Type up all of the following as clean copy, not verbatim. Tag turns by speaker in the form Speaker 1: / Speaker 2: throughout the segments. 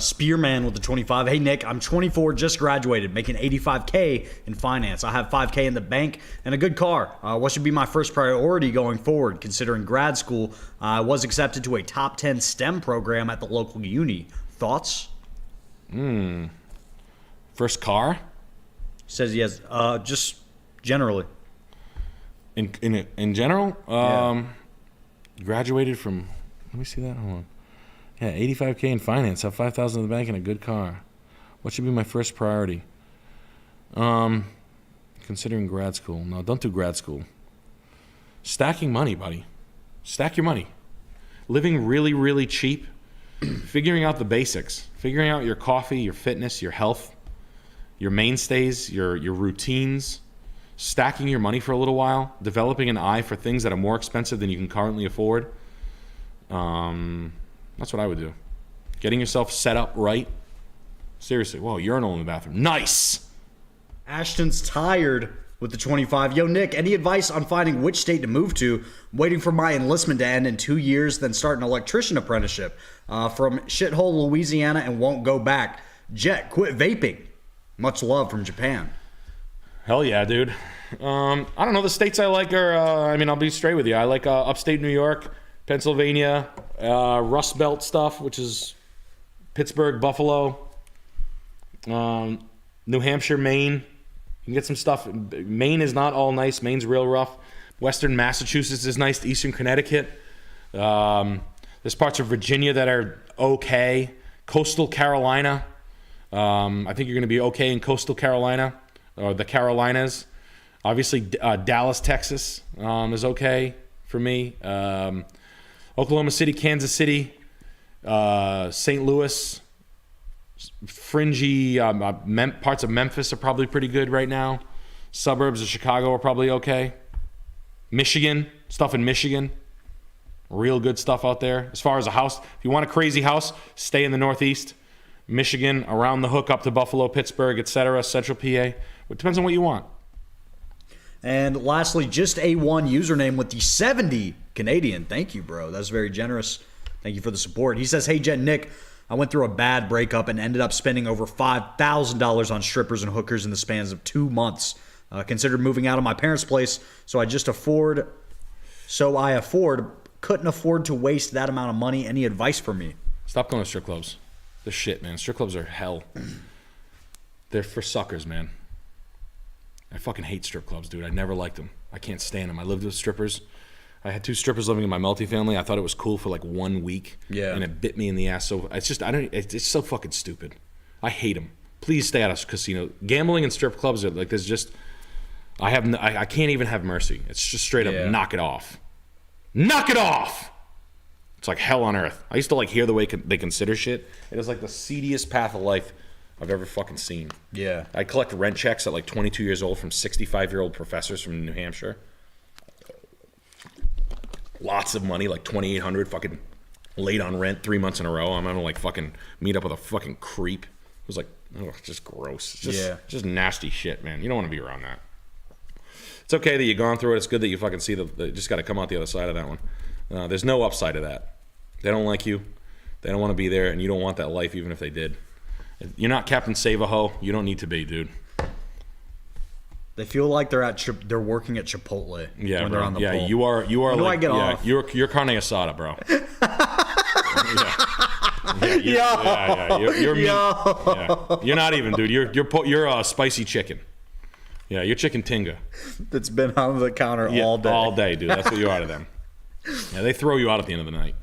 Speaker 1: Spearman with the 25. Hey, Nick, I'm 24, just graduated, making $85K in finance. I have $5K in the bank and a good car. What should be my first priority going forward, considering grad school? I was accepted to a top 10 STEM program at the local uni. Thoughts?
Speaker 2: First car?
Speaker 1: Says he has, just generally.
Speaker 2: In general? Graduated from, let me see that, hold on. Yeah, $85K in finance, have $5,000 in the bank and a good car. What should be my first priority? Considering grad school. No, don't do grad school. Stacking money, buddy. Stack your money. Living really, really cheap. Figuring out the basics. Figuring out your coffee, your fitness, your health, your mainstays, your routines. Stacking your money for a little while. Developing an eye for things that are more expensive than you can currently afford. That's what I would do. Getting yourself set up right. Seriously. Whoa, urinal in the bathroom. Nice!
Speaker 1: Ashton's tired with the 25. Yo, Nick, any advice on finding which state to move to? I'm waiting for my enlistment to end in 2 years, then start an electrician apprenticeship. From shithole Louisiana and won't go back. Jet, quit vaping. Much love from Japan.
Speaker 2: Hell yeah, dude. I don't know. The states I like are, I'll be straight with you. I like upstate New York, Pennsylvania, Rust Belt stuff, which is Pittsburgh, Buffalo, New Hampshire, Maine. You can get some stuff. Maine is not all nice. Maine's real rough. Western Massachusetts is nice. Eastern Connecticut. There's parts of Virginia that are okay. Coastal Carolina. I think you're going to be okay in coastal Carolina, or the Carolinas. Obviously, Dallas, Texas is okay for me. Oklahoma City, Kansas City, St. Louis, fringy parts of Memphis are probably pretty good right now. Suburbs of Chicago are probably okay. Michigan, stuff in Michigan, real good stuff out there. As far as a house, if you want a crazy house, stay in the Northeast. Michigan, around the hook up to Buffalo, Pittsburgh, etc., Central PA. It depends on what you want.
Speaker 1: And lastly, just A1 username with the 70 Canadian. Thank you, bro. That's very generous. Thank you for the support. He says, hey, Jen, Nick, I went through a bad breakup and ended up spending over $5,000 on strippers and hookers in the spans of 2 months. Considered moving out of my parents' place, so I couldn't afford to waste that amount of money. Any advice for me?
Speaker 2: Stop going to strip clubs. They're shit, man. Strip clubs are hell. They're for suckers, man. I fucking hate strip clubs, dude. I never liked them. I can't stand them. I lived with strippers. I had 2 strippers living in my multifamily. I thought it was cool for like 1 week. Yeah. And it bit me in the ass. So it's just, it's so fucking stupid. I hate them. Please stay out of casino. Gambling and strip clubs are like, there's just, I can't even have mercy. It's just straight up knock it off. Knock it off! It's like hell on earth. I used to like hear the way they consider shit. It is like the seediest path of life I've ever fucking seen. Yeah. I collect rent checks at like 22 years old from 65-year-old professors from New Hampshire. Lots of money, like $2,800, fucking late on rent 3 months in a row. I'm gonna like fucking meet up with a fucking creep. It was like, oh, just gross. It's just nasty shit, man. You don't want to be around that. It's okay that you've gone through it. It's good that you fucking see you just got to come out the other side of that one. There's no upside to that. They don't like you. They don't want to be there, and you don't want that life even if they did. You're not Captain Save-A-Ho. You don't need to be, dude.
Speaker 1: They feel like they're working at Chipotle when they're on the pole.
Speaker 2: You are
Speaker 1: when
Speaker 2: like,
Speaker 1: do I get off?
Speaker 2: You're carne asada, bro. You're not even, dude. You're spicy chicken. Yeah, you're chicken tinga.
Speaker 1: That's been on the counter all day.
Speaker 2: All day, dude. That's what you are to them. Yeah, they throw you out at the end of the night.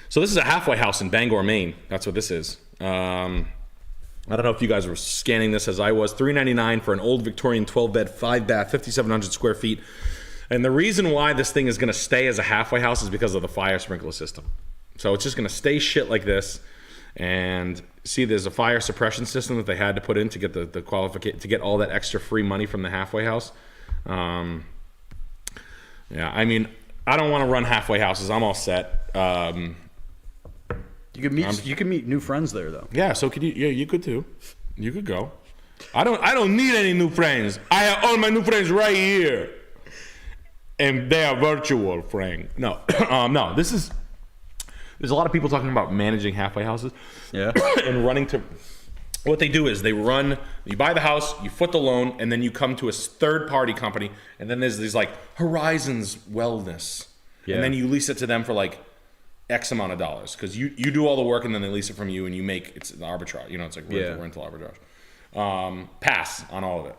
Speaker 2: So this is a halfway house in Bangor, Maine. That's what this is. I don't know if you guys were scanning this as I was. $399 for an old Victorian 12-bed, 5-bath, 5,700 square feet. And the reason why this thing is going to stay as a halfway house is because of the fire sprinkler system. So it's just going to stay shit like this. And see, there's a fire suppression system that they had to put in to get the qualification, to get all that extra free money from the halfway house. Yeah, I mean, I don't want to run halfway houses. I'm all set.
Speaker 1: You can meet new friends there, though.
Speaker 2: Yeah, so could you? Yeah, you could too. You could go. I don't need any new friends. I have all my new friends right here, and they are virtual, Frank. No, no. This There's a lot of people talking about managing halfway houses.
Speaker 1: Yeah.
Speaker 2: And running to. What they do is you buy the house, you foot the loan, and then you come to a third-party company, and then there's these like Horizons Wellness. Yeah. And then you lease it to them for like X amount of dollars because you do all the work and then they lease it from you and you make it's an arbitrage. It's like rental arbitrage. Pass on all of it.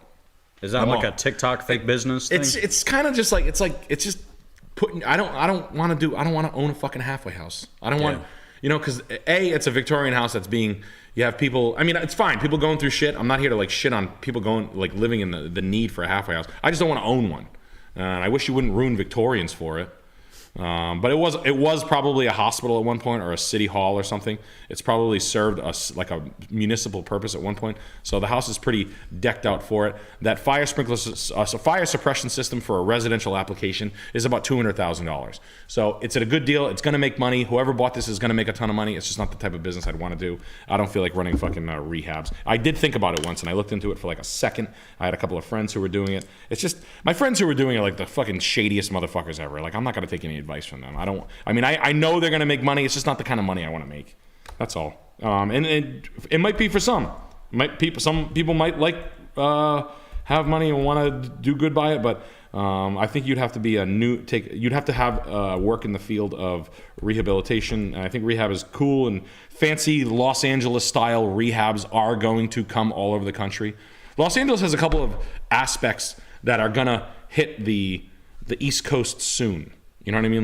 Speaker 1: Is that like a TikTok fake business thing?
Speaker 2: It's kind of just like it's just putting. I don't want to own a fucking halfway house. I don't want because it's a Victorian house that's being. You have people. I mean, it's fine. People going through shit. I'm not here to like shit on people living in the need for a halfway house. I just don't want to own one. And I wish you wouldn't ruin Victorians for it. But it was probably a hospital at one point or a city hall or something. It's probably served us like a municipal purpose at one point. So the house is pretty decked out for it. That fire fire suppression system for a residential application is about $200,000. So it's at a good deal. It's going to make money. Whoever bought this is going to make a ton of money. It's just not the type of business I'd want to do. I don't feel like running fucking rehabs. I did think about it once and I looked into it for like a second. I had a couple of friends who were doing it. It's just my friends who were doing it like the fucking shadiest motherfuckers ever. Like I'm not going to take any advice from them. I know they're going to make money. It's just not the kind of money I want to make. That's all. And it might be for some. Some people might have money and want to do good by it, but I think you'd have to be you'd have to have work in the field of rehabilitation. And I think rehab is cool and fancy Los Angeles style rehabs are going to come all over the country. Los Angeles has a couple of aspects that are going to hit the East Coast soon. You know what I mean?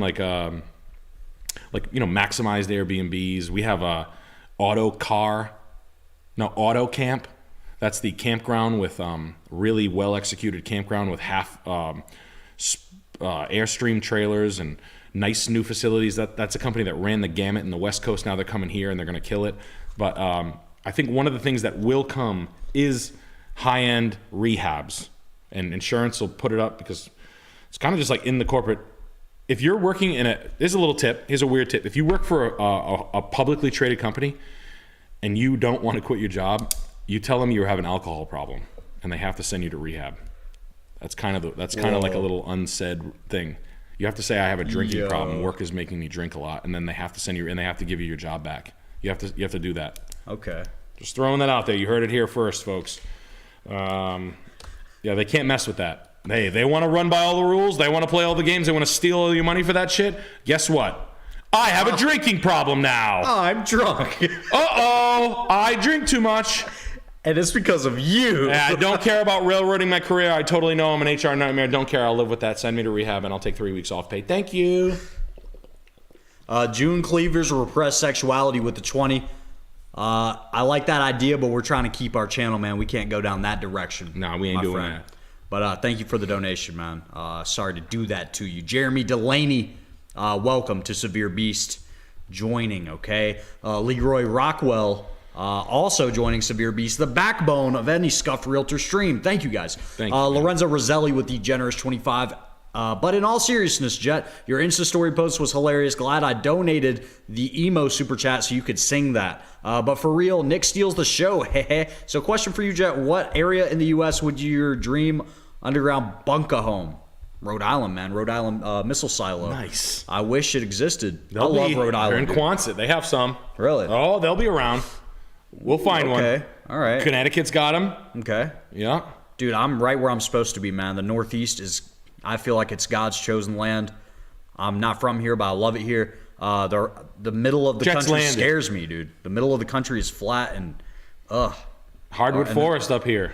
Speaker 2: Maximized Airbnbs. We have auto camp. That's the campground with really well executed campground with half Airstream trailers and nice new facilities. That's a company that ran the gamut in the West Coast. Now they're coming here and they're going to kill it. But I think one of the things that will come is high-end rehabs, and insurance will put it up because it's kind of just like in the corporate. If you're working here's a little tip. Here's a weird tip. If you work for a publicly traded company and you don't want to quit your job, you tell them you have an alcohol problem and they have to send you to rehab. That's kind of like a little unsaid thing. You have to say I have a drinking problem. Work is making me drink a lot, and then they have to send you and they have to give you your job back. You have to do that.
Speaker 1: Okay.
Speaker 2: Just throwing that out there. You heard it here first, folks. They can't mess with that. Hey, they want to run by all the rules. They want to play all the games. They want to steal all your money for that shit. Guess what? I have a drinking problem now.
Speaker 1: I'm drunk.
Speaker 2: Uh-oh. I drink too much.
Speaker 1: And it's because of you.
Speaker 2: I don't care about railroading my career. I totally know I'm an HR nightmare. Don't care. I'll live with that. Send me to rehab and I'll take 3 weeks off pay. Thank you.
Speaker 1: June Cleavers repress sexuality with the 20. I like that idea, but we're trying to keep our channel, man. We can't go down that direction.
Speaker 2: No, we ain't doing that.
Speaker 1: But thank you for the donation, man. Sorry to do that to you. Jeremy Delaney, welcome to Severe Beast joining, okay? Leroy Rockwell, also joining Severe Beast, the backbone of any Scuffed Realtor stream. Thank you, guys.
Speaker 2: Thank you,
Speaker 1: Lorenzo Roselli with the generous 25. But in all seriousness, Jet, your Insta story post was hilarious. Glad I donated the emo super chat so you could sing that. But for real, Nick steals the show. So question for you, Jet. What area in the U.S. would your dream underground bunker home? Rhode Island, man. Rhode Island missile silo.
Speaker 2: Nice.
Speaker 1: I wish it existed. I love Rhode Island.
Speaker 2: They're in Quonset. They have some.
Speaker 1: Really?
Speaker 2: Oh, they'll be around. We'll find one.
Speaker 1: Okay. All right.
Speaker 2: Connecticut's got them.
Speaker 1: Okay.
Speaker 2: Yeah.
Speaker 1: Dude, I'm right where I'm supposed to be, man. The Northeast is... I feel like it's God's chosen land. I'm not from here, but I love it here. The middle of the country scares me, dude. The middle of the country is flat and,
Speaker 2: hardwood forest up here.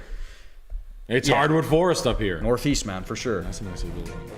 Speaker 2: It's hardwood forest up here.
Speaker 1: Northeast, man, for sure.
Speaker 2: That's a nice little building.